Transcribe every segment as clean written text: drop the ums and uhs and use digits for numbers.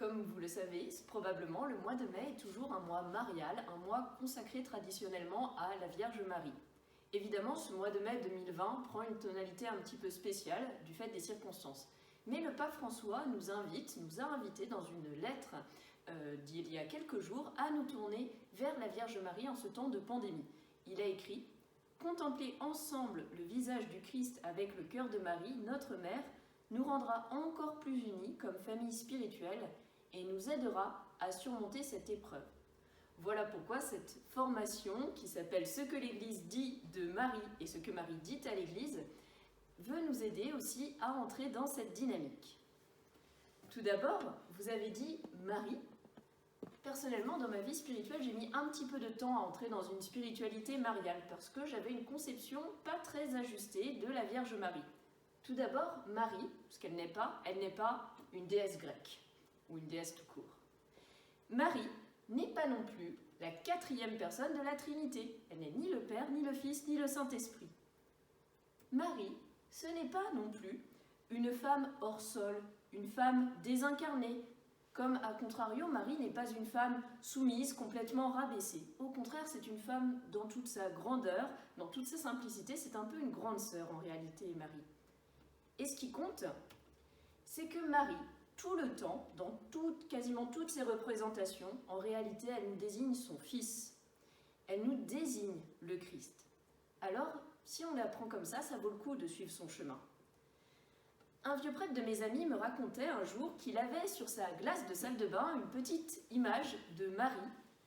Comme vous le savez, probablement, le mois de mai est toujours un mois marial, un mois consacré traditionnellement à la Vierge Marie. Évidemment, ce mois de mai 2020 prend une tonalité un petit peu spéciale du fait des circonstances. Mais le pape François nous a invités dans une lettre d'il y a quelques jours à nous tourner vers la Vierge Marie en ce temps de pandémie. Il a écrit « Contempler ensemble le visage du Christ avec le cœur de Marie, notre mère, nous rendra encore plus unis comme famille spirituelle et nous aidera à surmonter cette épreuve. » Voilà pourquoi cette formation qui s'appelle « Ce que l'Église dit de Marie et ce que Marie dit à l'Église » veut nous aider aussi à entrer dans cette dynamique. Tout d'abord, vous avez dit Marie. Personnellement, dans ma vie spirituelle, j'ai mis un petit peu de temps à entrer dans une spiritualité mariale parce que j'avais une conception pas très ajustée de la Vierge Marie. Tout d'abord, Marie, parce qu'elle n'est pas une déesse grecque ou une déesse tout court. Marie n'est pas non plus la quatrième personne de la Trinité. Elle n'est ni le Père, ni le Fils, ni le Saint-Esprit. Marie, ce n'est pas non plus une femme hors sol, une femme désincarnée. Comme, à contrario, Marie n'est pas une femme soumise, complètement rabaissée. Au contraire, c'est une femme dans toute sa grandeur, dans toute sa simplicité. C'est un peu une grande sœur en réalité, Marie. Et ce qui compte, c'est que Marie, tout le temps, dans quasiment toutes ses représentations, en réalité, elle nous désigne son Fils. Elle nous désigne le Christ. Alors, si on l'apprend comme ça vaut le coup de suivre son chemin. Un vieux prêtre de mes amis me racontait un jour qu'il avait sur sa glace de salle de bain une petite image de Marie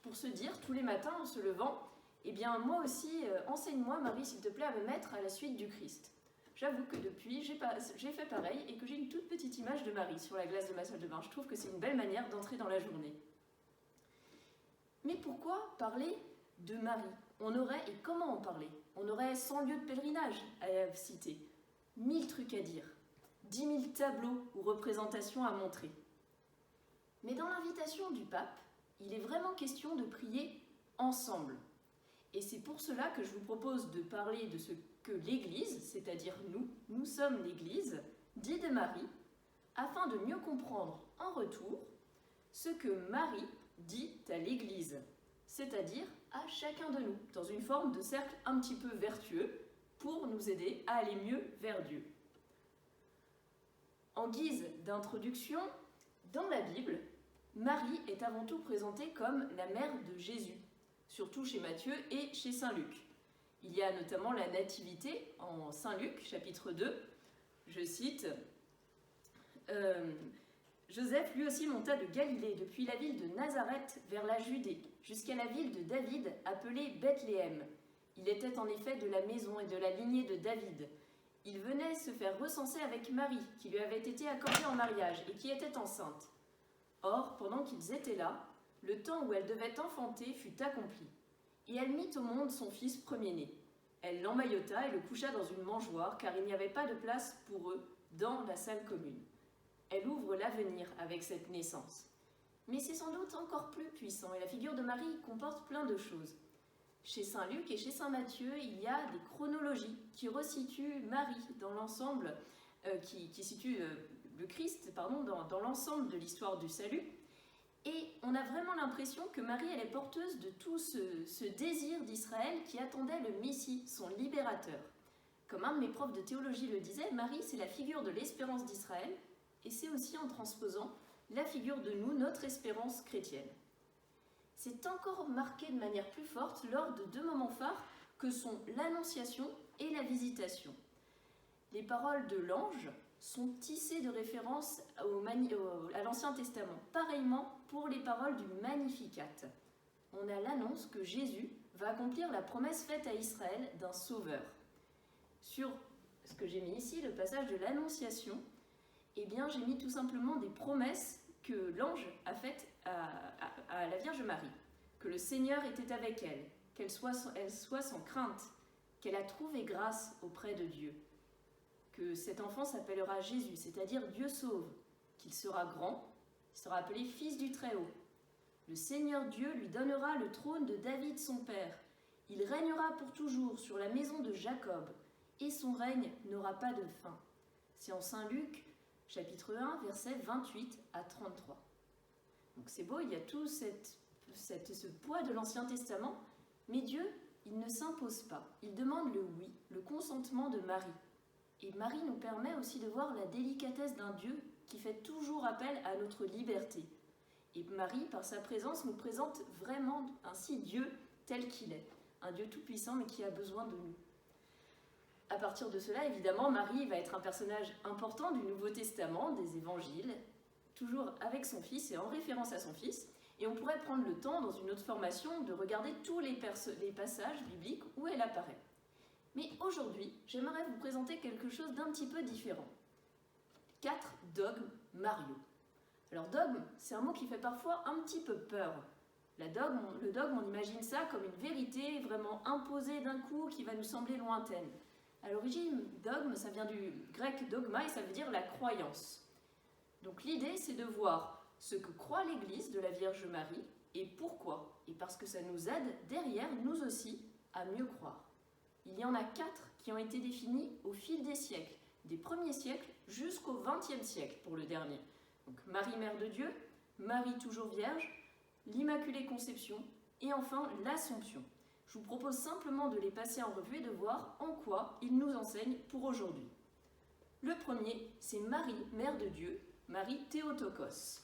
pour se dire tous les matins en se levant « Eh bien, moi aussi, enseigne-moi, Marie, s'il te plaît, à me mettre à la suite du Christ. » J'avoue que depuis, j'ai fait pareil et que j'ai une toute petite image de Marie sur la glace de ma salle de bain. Je trouve que c'est une belle manière d'entrer dans la journée. Mais pourquoi parler de Marie? On aurait, et comment en parler? On aurait 100 lieux de pèlerinage à citer, 1000 trucs à dire, 10 000 tableaux ou représentations à montrer. Mais dans l'invitation du pape, il est vraiment question de prier ensemble. Et c'est pour cela que je vous propose de parler de ce que l'Église, c'est-à-dire nous sommes l'Église, dit de Marie, afin de mieux comprendre en retour ce que Marie dit à l'Église, c'est-à-dire à chacun de nous, dans une forme de cercle un petit peu vertueux pour nous aider à aller mieux vers Dieu. En guise d'introduction, dans la Bible, Marie est avant tout présentée comme la mère de Jésus, surtout chez Matthieu et chez Saint Luc. Il y a notamment la Nativité en Saint Luc, chapitre 2. Je cite Joseph lui aussi monta de Galilée, depuis la ville de Nazareth vers la Judée, jusqu'à la ville de David, appelée Bethléem. Il était en effet de la maison et de la lignée de David. Il venait se faire recenser avec Marie, qui lui avait été accordée en mariage et qui était enceinte. Or, pendant qu'ils étaient là, le temps où elle devait enfanter fut accompli. Et elle mit au monde son fils premier-né. Elle l'emmaillota et le coucha dans une mangeoire, car il n'y avait pas de place pour eux dans la salle commune. Elle ouvre l'avenir avec cette naissance. Mais c'est sans doute encore plus puissant, et la figure de Marie comporte plein de choses. Chez Saint Luc et chez Saint Matthieu, il y a des chronologies qui resituent Marie dans l'ensemble, qui situent le Christ dans l'ensemble de l'histoire du salut. Et on a vraiment l'impression que Marie, elle est porteuse de tout ce désir d'Israël qui attendait le Messie, son libérateur. Comme un de mes profs de théologie le disait, Marie, c'est la figure de l'espérance d'Israël, et c'est aussi en transposant la figure de nous, notre espérance chrétienne. C'est encore marqué de manière plus forte lors de deux moments phares que sont l'Annonciation et la Visitation. Les paroles de l'ange sont tissées de références à l'Ancien Testament. Pareillement pour les paroles du Magnificat. On a l'annonce que Jésus va accomplir la promesse faite à Israël d'un sauveur. Sur ce que j'ai mis ici, le passage de l'Annonciation, eh bien j'ai mis tout simplement des promesses que l'ange a faites à la Vierge Marie. Que le Seigneur était avec elle, qu'elle soit sans crainte, qu'elle a trouvé grâce auprès de Dieu. Que cet enfant s'appellera Jésus, c'est-à-dire Dieu sauve, qu'il sera grand, il sera appelé Fils du Très-Haut. Le Seigneur Dieu lui donnera le trône de David son père. Il régnera pour toujours sur la maison de Jacob, et son règne n'aura pas de fin. C'est en Saint Luc, chapitre 1, versets 28 à 33. Donc c'est beau, il y a tout ce poids de l'Ancien Testament, mais Dieu, il ne s'impose pas. Il demande le oui, le consentement de Marie. Et Marie nous permet aussi de voir la délicatesse d'un Dieu qui fait toujours appel à notre liberté. Et Marie, par sa présence, nous présente vraiment ainsi Dieu tel qu'il est. Un Dieu tout-puissant, mais qui a besoin de nous. À partir de cela, évidemment, Marie va être un personnage important du Nouveau Testament, des Évangiles, toujours avec son fils et en référence à son fils. Et on pourrait prendre le temps, dans une autre formation, de regarder tous les passages bibliques où elle apparaît. Mais aujourd'hui, j'aimerais vous présenter quelque chose d'un petit peu différent. 4 dogmes mariaux. Alors dogme, c'est un mot qui fait parfois un petit peu peur. Le dogme, on imagine ça comme une vérité vraiment imposée d'un coup qui va nous sembler lointaine. À l'origine, dogme, ça vient du grec dogma et ça veut dire la croyance. Donc l'idée, c'est de voir ce que croit l'Église de la Vierge Marie et pourquoi. Et parce que ça nous aide derrière, nous aussi, à mieux croire. Il y en a 4 qui ont été définis au fil des siècles, des premiers siècles jusqu'au XXe siècle pour le dernier. Donc Marie, Mère de Dieu, Marie toujours Vierge, l'Immaculée Conception et enfin l'Assomption. Je vous propose simplement de les passer en revue et de voir en quoi ils nous enseignent pour aujourd'hui. Le premier, c'est Marie, Mère de Dieu, Marie Théotokos.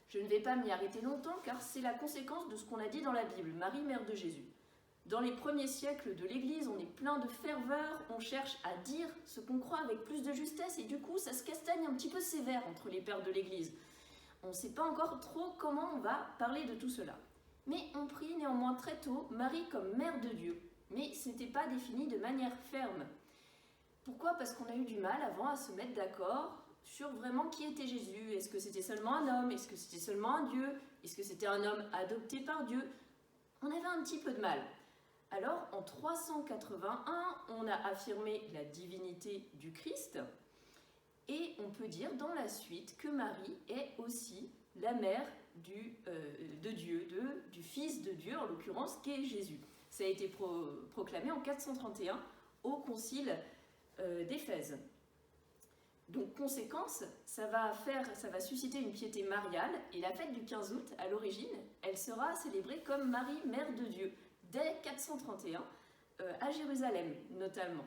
Je ne vais pas m'y arrêter longtemps car c'est la conséquence de ce qu'on a dit dans la Bible, Marie, Mère de Jésus. Dans les premiers siècles de l'Église, on est plein de ferveur, on cherche à dire ce qu'on croit avec plus de justesse et du coup ça se castagne un petit peu sévère entre les pères de l'Église. On ne sait pas encore trop comment on va parler de tout cela. Mais on prie néanmoins très tôt Marie comme Mère de Dieu, mais ce n'était pas défini de manière ferme. Pourquoi ? Parce qu'on a eu du mal avant à se mettre d'accord sur vraiment qui était Jésus. Est-ce que c'était seulement un homme ? Est-ce que c'était seulement un Dieu ? Est-ce que c'était un homme adopté par Dieu ? On avait un petit peu de mal. Alors, en 381, on a affirmé la divinité du Christ et on peut dire dans la suite que Marie est aussi la mère de Dieu, du Fils de Dieu, en l'occurrence, qui est Jésus. Ça a été proclamé en 431 au Concile d'Éphèse. Donc, conséquence, ça va susciter une piété mariale et la fête du 15 août, à l'origine, elle sera célébrée comme Marie, Mère de Dieu, dès 431, à Jérusalem notamment.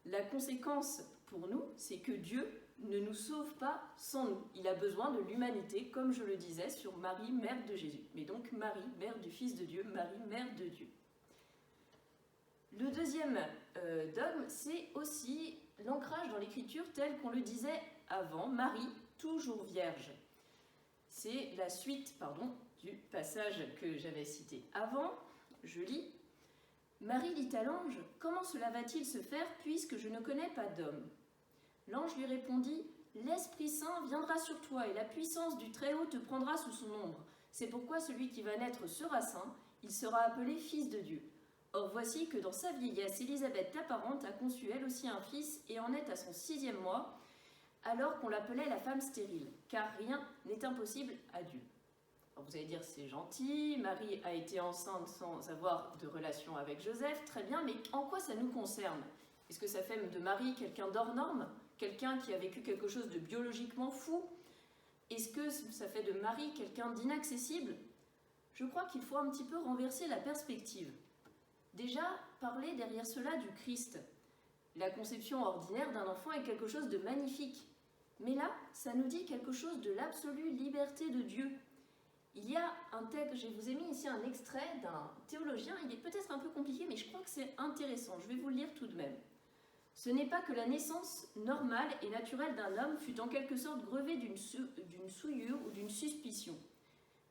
La conséquence pour nous, c'est que Dieu ne nous sauve pas sans nous. Il a besoin de l'humanité, comme je le disais, sur Marie, Mère de Jésus. Mais donc Marie, Mère du Fils de Dieu, Marie, Mère de Dieu. Le deuxième dogme, c'est aussi l'ancrage dans l'Écriture tel qu'on le disait avant, Marie, toujours vierge. C'est la suite, du passage que j'avais cité avant. Je lis. Marie dit à l'ange, « Comment cela va-t-il se faire puisque je ne connais pas d'homme ?» L'ange lui répondit, « L'Esprit Saint viendra sur toi et la puissance du Très-Haut te prendra sous son ombre. C'est pourquoi celui qui va naître sera saint, il sera appelé Fils de Dieu. Or voici que dans sa vieillesse, Élisabeth, ta parente, a conçu elle aussi un fils et en est à son 6e mois, alors qu'on l'appelait la femme stérile, car rien n'est impossible à Dieu. » Vous allez dire, c'est gentil, Marie a été enceinte sans avoir de relation avec Joseph, très bien, mais en quoi ça nous concerne ? Est-ce que ça fait de Marie quelqu'un d'hors norme ? Quelqu'un qui a vécu quelque chose de biologiquement fou ? Est-ce que ça fait de Marie quelqu'un d'inaccessible ? Je crois qu'il faut un petit peu renverser la perspective. Déjà, parler derrière cela du Christ. La conception ordinaire d'un enfant est quelque chose de magnifique. Mais là, ça nous dit quelque chose de l'absolue liberté de Dieu. Il y a un texte, je vous ai mis ici un extrait d'un théologien, il est peut-être un peu compliqué, mais je crois que c'est intéressant, je vais vous le lire tout de même. « Ce n'est pas que la naissance normale et naturelle d'un homme fût en quelque sorte grevée d'une souillure ou d'une suspicion.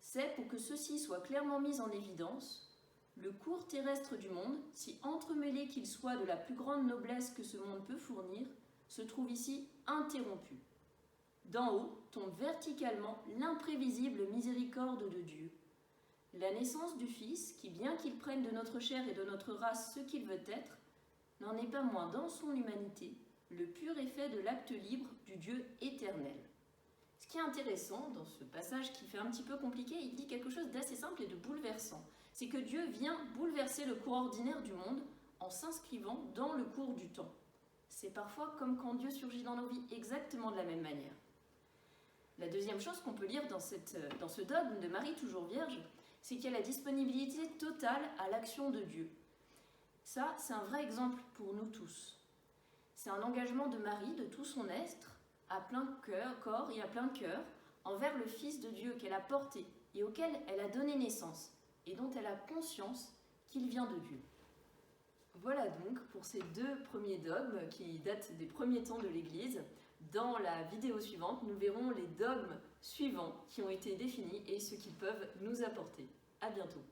C'est pour que ceci soit clairement mis en évidence, le cours terrestre du monde, si entremêlé qu'il soit de la plus grande noblesse que ce monde peut fournir, se trouve ici interrompu. D'en haut tombe verticalement l'imprévisible miséricorde de Dieu. La naissance du Fils, qui bien qu'il prenne de notre chair et de notre race ce qu'il veut être, n'en est pas moins dans son humanité le pur effet de l'acte libre du Dieu éternel. » Ce qui est intéressant dans ce passage qui fait un petit peu compliqué, il dit quelque chose d'assez simple et de bouleversant. C'est que Dieu vient bouleverser le cours ordinaire du monde en s'inscrivant dans le cours du temps. C'est parfois comme quand Dieu surgit dans nos vies exactement de la même manière. La deuxième chose qu'on peut lire dans ce dogme de Marie toujours vierge, c'est qu'il y a la disponibilité totale à l'action de Dieu. Ça, c'est un vrai exemple pour nous tous. C'est un engagement de Marie, de tout son être, à plein corps et à plein cœur, envers le Fils de Dieu qu'elle a porté et auquel elle a donné naissance, et dont elle a conscience qu'il vient de Dieu. Voilà donc pour ces deux premiers dogmes qui datent des premiers temps de l'Église. Dans la vidéo suivante, nous verrons les dogmes suivants qui ont été définis et ce qu'ils peuvent nous apporter. À bientôt.